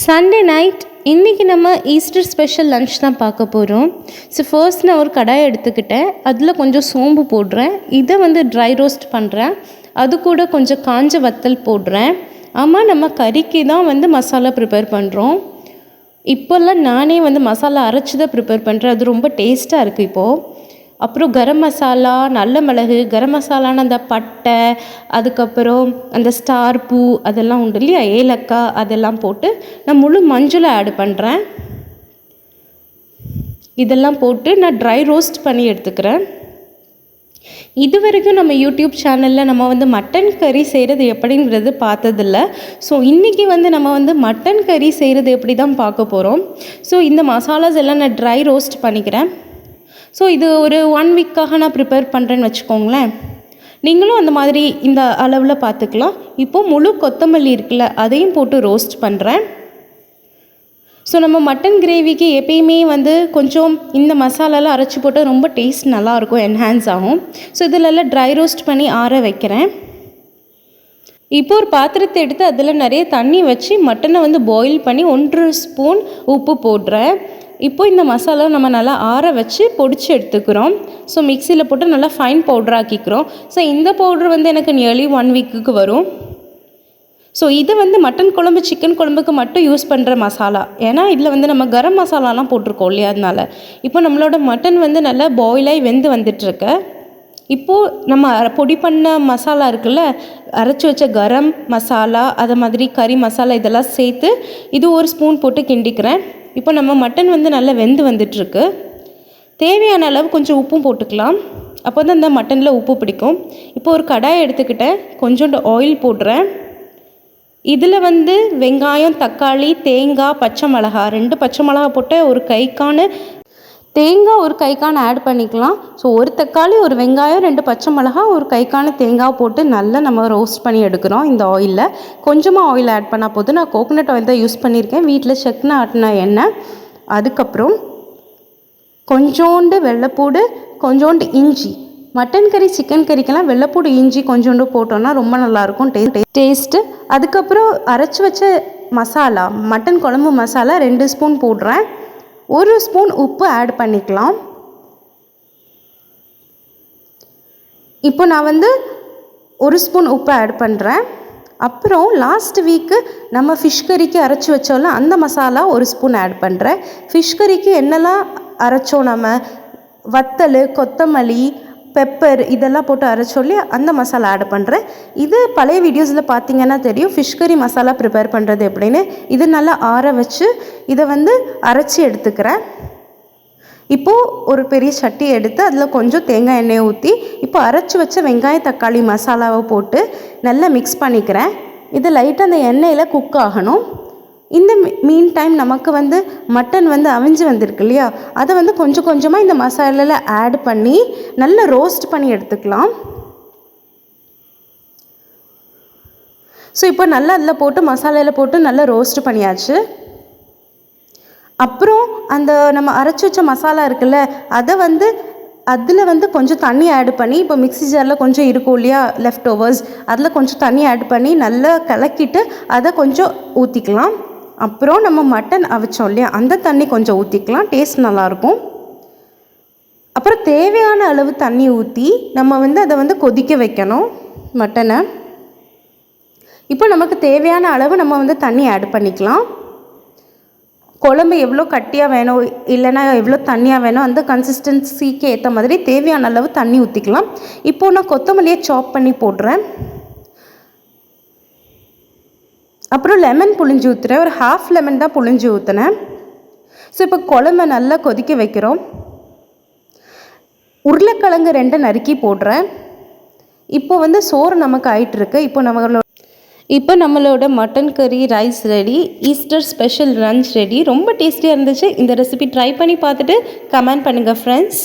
Sunday night இன்றைக்கி நம்ம Easter special lunch தான் பார்க்க போகிறோம். ஸோ ஃபர்ஸ்ட் நான் ஒரு கடாயை எடுத்துக்கிட்டேன். அதில் கொஞ்சம் சோம்பு போடுறேன். இதை ட்ரை ரோஸ்ட் பண்ணுறேன். அது கூட கொஞ்சம் காஞ்ச வத்தல் போடுறேன். ஆமாம், நம்ம கறிக்கு தான் மசாலா ப்ரிப்பேர் பண்ணுறோம். இப்போல்லாம் நானே மசாலா அரைச்சி தான் ப்ரிப்பேர் பண்ணுறேன். அது ரொம்ப டேஸ்ட்டாக இருக்குது இப்போது. அப்புறம் கரம் மசாலா, நல்ல மிளகு, கரம் மசாலான்னு அந்த பட்டை, அதுக்கப்புறம் அந்த ஸ்டார் பூ அதெல்லாம் உண்டு இல்லையா, ஏலக்காய் அதெல்லாம் போட்டு நான் முழு மஞ்சளை ஆட் பண்ணுறேன். இதெல்லாம் போட்டு நான் ட்ரை ரோஸ்ட் பண்ணி எடுத்துக்கிறேன். இது வரைக்கும் நம்ம யூடியூப் சேனலில் நம்ம மட்டன் கறி செய்கிறது எப்படிங்கிறது பார்த்ததில்ல. ஸோ இன்றைக்கி நம்ம மட்டன் கறி செய்கிறது எப்படி தான் பார்க்க போகிறோம். ஸோ இந்த மசாலாஸ் எல்லாம் நான் ட்ரை ரோஸ்ட் பண்ணிக்கிறேன். ஸோ இது ஒரு 1 வீக்காக நான் ப்ரிப்பேர் பண்ணுறேன்னு வச்சுக்கோங்களேன். நீங்களும் அந்த மாதிரி இந்த அளவில் பார்த்துக்கலாம். இப்போது முழு கொத்தமல்லி இருக்குல்ல, அதையும் போட்டு ரோஸ்ட் பண்ணுறேன். ஸோ நம்ம மட்டன் கிரேவிக்கு எப்பயுமே கொஞ்சம் இந்த மசாலாலாம் அரைச்சி போட்டால் ரொம்ப டேஸ்ட் நல்லாயிருக்கும், என்ஹான்ஸ் ஆகும். ஸோ இதிலெல்லாம் ட்ரை ரோஸ்ட் பண்ணி ஆற வைக்கிறேன். இப்போ ஒரு பாத்திரத்தை எடுத்து அதில் நிறைய தண்ணி வச்சு மட்டனை பாயில் பண்ணி 1 ஸ்பூன் உப்பு போடுறேன். இப்போது இந்த மசாலா நம்ம நல்லா ஆற வச்சு பொடிச்சு எடுத்துக்கிறோம். ஸோ மிக்சியில் போட்டு நல்லா ஃபைன் பவுடராக்கிக்கிறோம். ஸோ இந்த பவுட்ரு எனக்கு நியர்லி 1 வீக்குக்கு வரும். ஸோ இது மட்டன் குழம்பு, சிக்கன் குழம்புக்கு மட்டும் யூஸ் பண்ணுற மசாலா. ஏன்னா இதில் நம்ம கரம் மசாலாலாம் போட்டிருக்கோம் இல்லையா, அதனால். இப்போ நம்மளோட மட்டன் நல்லா பாயிலாகி வெந்து வந்துட்டுருக்கு. இப்போது நம்ம பொடி பண்ண மசாலா இருக்குல்ல, அரைச்சி வச்ச கரம் மசாலா, அதை மாதிரி கறி மசாலா இதெல்லாம் சேர்த்து இது 1 ஸ்பூன் போட்டு கிண்டிக்கிறேன். இப்போ நம்ம மட்டன் நல்லா வெந்து வந்துட்டுருக்கு. தேவையான அளவு கொஞ்சம் உப்பும் போட்டுக்கலாம். அப்போ தான் இந்த மட்டனில் உப்பு பிடிக்கும். இப்போ ஒரு கடாயை எடுத்துக்கிட்டேன். கொஞ்சோண்டு ஆயில் போடுறேன். இதில் வெங்காயம், தக்காளி, தேங்காய், பச்சை மிளகா, 2 பச்சை மிளகா போட்டு ஒரு கைக்கான தேங்காய், ஒரு கைக்கான ஆட் பண்ணிக்கலாம். ஸோ ஒரு தக்காளி, ஒரு வெங்காயம், 2 பச்சை மிளகா, ஒரு கைக்கான தேங்காய் போட்டு நல்லா நம்ம ரோஸ்ட் பண்ணி எடுக்கிறோம். இந்த ஆயிலில் கொஞ்சமாக ஆயில் ஆட் பண்ணால் போதும். நான் கோகோனட் ஆயில் தான் யூஸ் பண்ணியிருக்கேன், வீட்டில் செக்குன்னு ஆட்டின எண்ணெய். அதுக்கப்புறம் கொஞ்சோண்டு வெள்ளைப்பூடு, கொஞ்சோண்டு இஞ்சி. மட்டன் கறி, சிக்கன் கறிக்கெல்லாம் வெள்ளைப்பூடு, இஞ்சி கொஞ்சோண்டு போட்டோன்னா ரொம்ப நல்லாயிருக்கும் டேஸ்ட்டு. அதுக்கப்புறம் அரைச்சி வச்ச மசாலா, மட்டன் குழம்பு மசாலா 2 ஸ்பூன் போடுறேன். 1 ஸ்பூன் உப்பு ஆட் பண்ணிக்கலாம். இப்போ நான் 1 ஸ்பூன் உப்பு ஆட் பண்ணுறேன். அப்புறம் லாஸ்ட் வீக்கு நம்ம ஃபிஷ் கறிக்கு அரைச்சி வச்சோம்ல, அந்த மசாலா 1 ஸ்பூன் ஆட் பண்ணுறேன். ஃபிஷ் கறிக்கு என்னெல்லாம் அரைச்சோம், நம்ம வத்தல், கொத்தமல்லி, பெப்பர் இதெல்லாம் போட்டு அரைச்சோல்லி அந்த மசாலா ஆட் பண்ணுறேன். இது பழைய வீடியோஸில் பார்த்தீங்கன்னா தெரியும், ஃபிஷ் கறி மசாலா ப்ரிப்பேர் பண்ணுறது எப்படின்னு. இது நல்லா ஆற வச்சு இதை அரைச்சி எடுத்துக்கிறேன். இப்போது ஒரு பெரிய சட்டி எடுத்து அதில் கொஞ்சம் தேங்காய் எண்ணெயை ஊற்றி இப்போ அரைச்சி வச்ச வெங்காயம், தக்காளி மசாலாவை போட்டு நல்லா மிக்ஸ் பண்ணிக்கிறேன். இது லைட்டாக அந்த எண்ணெயில் குக் ஆகணும். இந்த மீன் டைம் நமக்கு மட்டன் அவிஞ்சு வந்திருக்கு இல்லையா, அதை கொஞ்சம் கொஞ்சமாக இந்த மசாலாவில் ஆட் பண்ணி நல்லா ரோஸ்ட் பண்ணி எடுத்துக்கலாம். ஸோ இப்போ நல்லா அதில் போட்டு மசாலாவில் போட்டு நல்லா ரோஸ்ட் பண்ணியாச்சு. அப்புறம் அந்த நம்ம அரைச்சி வச்ச மசாலா இருக்குல்ல, அதை அதில் கொஞ்சம் தண்ணி ஆட் பண்ணி, இப்போ மிக்ஸி ஜாரில் கொஞ்சம் இருக்கும் இல்லையா லெஃப்ட் ஓவர்ஸ், அதில் கொஞ்சம் தண்ணி ஆட் பண்ணி நல்லா கலக்கிட்டு அதை கொஞ்சம் ஊற்றிக்கலாம். அப்புறம் நம்ம மட்டன் அவிச்சோம் இல்லையா, அந்த தண்ணி கொஞ்சம் ஊற்றிக்கலாம், டேஸ்ட் நல்லாயிருக்கும். அப்புறம் தேவையான அளவு தண்ணி ஊற்றி நம்ம அதை கொதிக்க வைக்கணும் மட்டனை. இப்போ நமக்கு தேவையான அளவு நம்ம தண்ணி ஆட் பண்ணிக்கலாம். குழம்பு எவ்வளோ கட்டியாக வேணும், இல்லைன்னா எவ்வளோ தண்ணியாக வேணும், அந்த கன்சிஸ்டன்சிக்கு ஏற்ற மாதிரி தேவையான அளவு தண்ணி ஊற்றிக்கலாம். இப்போது நான் கொத்தமல்லியை சாப் பண்ணி போடுறேன். அப்புறம் லெமன் புழிஞ்சு ஊற்றுறேன். ஒரு 1/2 லெமன் தான் புழிஞ்சு ஊற்றினேன். ஸோ இப்போ குழம்பை நல்லா கொதிக்க வைக்கிறோம். உருளைக்கிழங்கு 2 நறுக்கி போடுறேன். இப்போ சோறு நமக்கு ஆயிட்டுருக்கு. இப்போ நம்மளோட மட்டன் கறி rice ready. Easter special lunch ready. ரொம்ப டேஸ்டியாக இருந்துச்சு. இந்த ரெசிபி ட்ரை பண்ணி பார்த்துட்டு கமெண்ட் பண்ணுங்கள் ஃப்ரெண்ட்ஸ்.